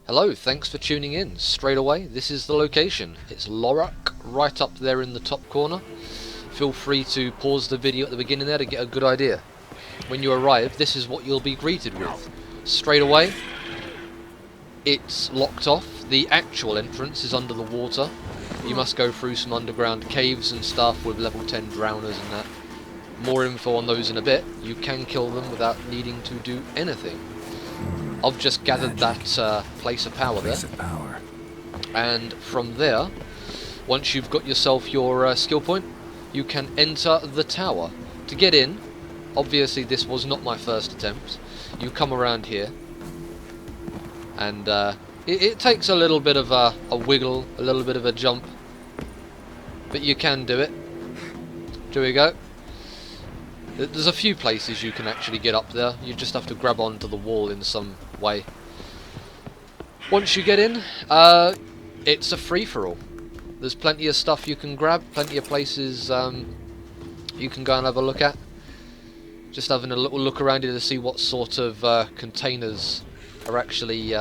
Hello, thanks for tuning in. Straight away, this is the location. It's Lorac, right up there in the top corner. Feel free to pause the video at the beginning there to get a good idea. When you arrive, this is what you'll be greeted with. Straight away, it's locked off. The actual entrance is under the water. You must go through some underground caves and stuff with level 10 drowners and that. More info on those in a bit. You can kill them without needing to do anything. I've just gathered that place of power there. And from there, once you've got yourself your skill point, you can enter the tower. To get in, obviously this was not my first attempt. You come around here, and it takes a little bit of a wiggle, a little bit of a jump, but you can do it. Here we go. There's a few places you can actually get up there. You just have to grab onto the wall in some way. Once you get in, it's a free-for-all. There's plenty of stuff you can grab, plenty of places you can go and have a look at. Just having a little look around here to see what sort of containers are actually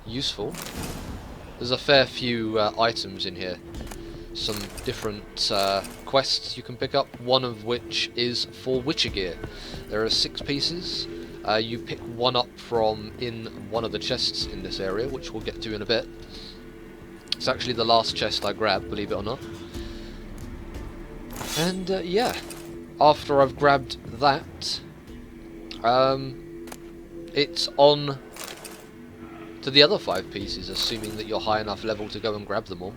useful. There's a fair few items in here. Some different quests you can pick up, one of which is for Witcher gear. There are 6 pieces. You pick one up from in one of the chests in this area, which we'll get to in a bit. It's actually the last chest I grabbed, believe it or not. And yeah, after I've grabbed that, it's on to the other 5 pieces, assuming that you're high enough level to go and grab them all.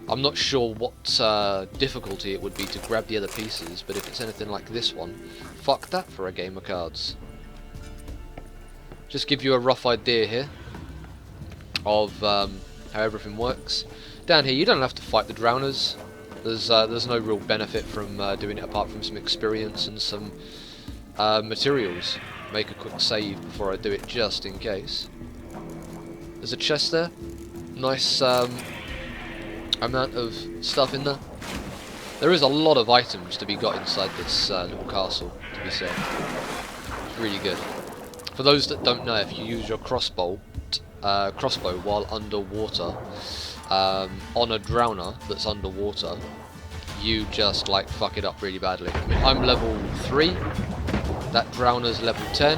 I'm not sure what difficulty it would be to grab the other pieces, but if it's anything like this one, fuck that for a game of cards. Just give you a rough idea here of how everything works. Down here, you don't have to fight the drowners. There's no real benefit from doing it apart from some experience and some materials. Make a quick save before I do it, just in case. There's a chest there. Nice amount of stuff in there. There is a lot of items to be got inside this little castle, to be said. It's really good. For those that don't know, if you use your crossbow while underwater on a drowner that's underwater, you just like fuck it up really badly. I mean, I'm level 3, that drowner's level 10,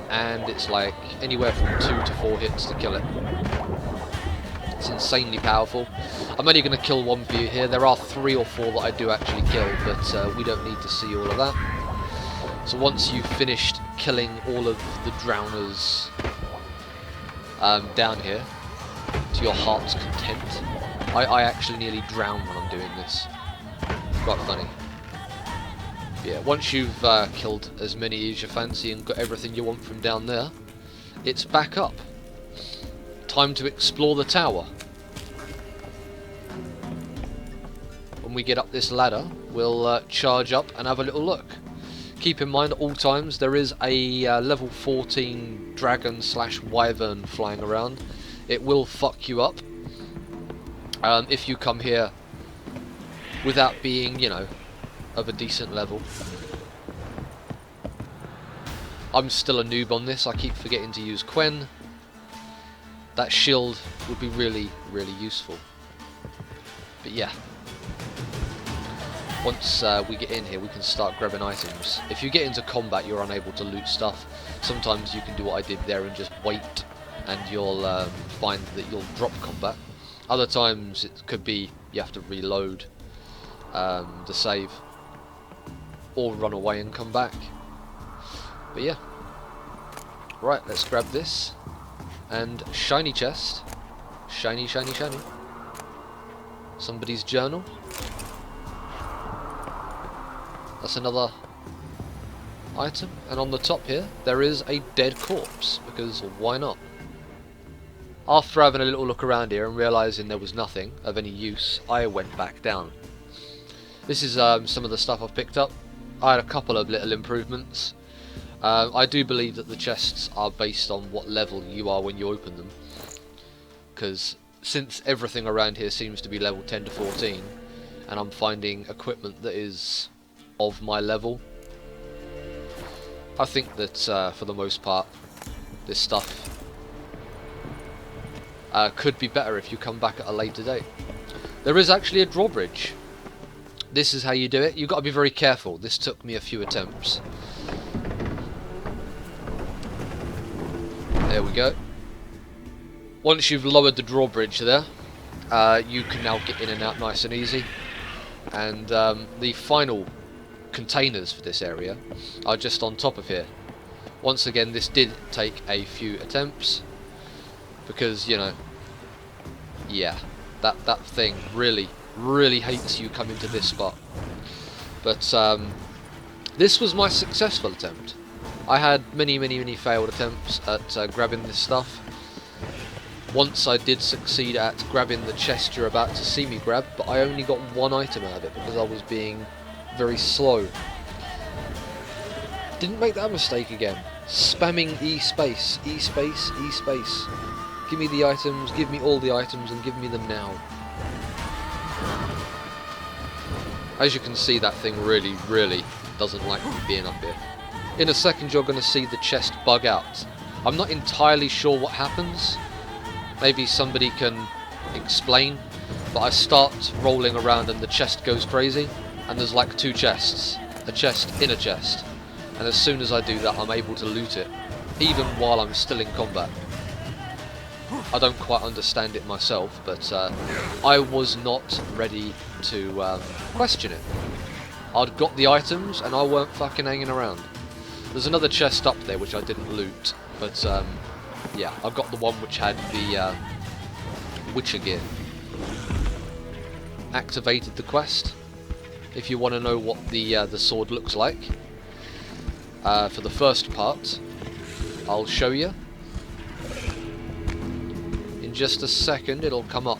and it's like anywhere from 2 to 4 hits to kill it. It's insanely powerful. I'm only going to kill one for you here. There are 3 or 4 that I do actually kill, but we don't need to see all of that. So once you've finished killing all of the drowners down here, to your heart's content, I actually nearly drown when I'm doing this. Quite funny. Yeah, once you've killed as many as you fancy and got everything you want from down there, it's back up. Time to explore the tower. When we get up this ladder, we'll charge up and have a little look. Keep in mind at all times there is a level 14 dragon / wyvern flying around. It will fuck you up if you come here without being, you know, of a decent level. I'm still a noob on this. I keep forgetting to use Quen. That shield would be really, really useful. But yeah, once we get in here, we can start grabbing items. If you get into combat, you're unable to loot stuff. Sometimes you can do what I did there and just wait, and you'll find that you'll drop combat. Other times it could be you have to reload the save, or run away and come back. But yeah, right, let's grab this. And shiny chest. Shiny, shiny, shiny. Somebody's journal. That's another item. And on the top here, there is a dead corpse, because why not? After having a little look around here and realising there was nothing of any use, I went back down. This is some of the stuff I've picked up. I had a couple of little improvements. I do believe that the chests are based on what level you are when you open them, because since everything around here seems to be level 10 to 14, and I'm finding equipment that is of my level, I think that for the most part this stuff could be better if you come back at a later date. There is actually a drawbridge. This is how you do it. You've got to be very careful. This took me a few attempts. There we go. Once you've lowered the drawbridge there, you can now get in and out nice and easy. And the final containers for this area are just on top of here. Once again, this did take a few attempts because, you know, yeah, that thing really hates you coming to this spot. But this was my successful attempt. I had many failed attempts at grabbing this stuff. Once I did succeed at grabbing the chest you're about to see me grab, but I only got one item out of it because I was being very slow. Didn't make that mistake again. Spamming E space, E space, E space. Give me the items, give me all the items, and give me them now. As you can see, that thing really doesn't like me being up here. In a second you're going to see the chest bug out. I'm not entirely sure what happens. Maybe somebody can explain, but I start rolling around and the chest goes crazy, and there's like two chests, a chest in a chest, and as soon as I do that I'm able to loot it, even while I'm still in combat. I don't quite understand it myself, but I was not ready to question it. I'd got the items and I weren't fucking hanging around. There's another chest up there which I didn't loot, but yeah, I got the one which had the Witcher gear. Activated the quest. If you want to know what the sword looks like, for the first part, I'll show you. In just a second, it'll come up.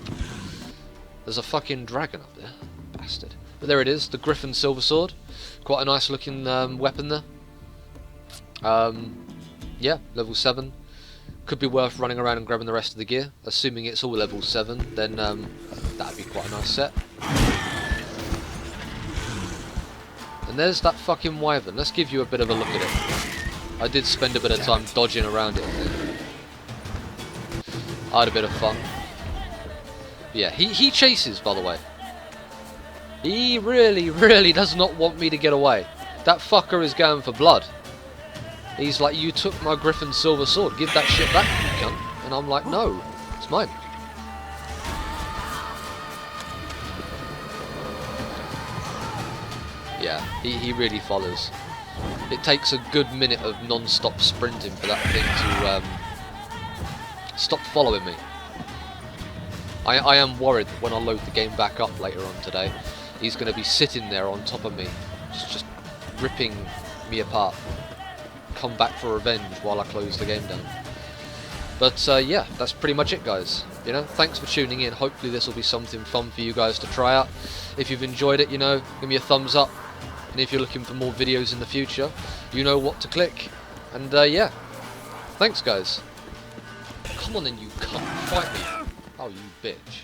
There's a fucking dragon up there, bastard. But there it is, the Griffin Silver Sword. Quite a nice looking weapon there. Yeah, level 7. Could be worth running around and grabbing the rest of the gear. Assuming it's all level 7, then that'd be quite a nice set. And there's that fucking wyvern. Let's give you a bit of a look at it. I did spend a bit of time dodging around it. I had a bit of fun. Yeah, he chases, by the way. He really does not want me to get away. That fucker is going for blood. He's like, you took my Griffin Silver Sword, give that shit back, you cunt. And I'm like, no, it's mine. Yeah, he really follows. It takes a good minute of non-stop sprinting for that thing to stop following me. I am worried that when I load the game back up later on today, he's going to be sitting there on top of me, just ripping me apart. Come back for revenge while I close the game down. But yeah, that's pretty much it, guys. You know, thanks for tuning in. Hopefully this will be something fun for you guys to try out. If you've enjoyed it, you know, give me a thumbs up. And if you're looking for more videos in the future, you know what to click. And yeah, thanks, guys. Come on then, you cunt, fight me. Oh, you bitch.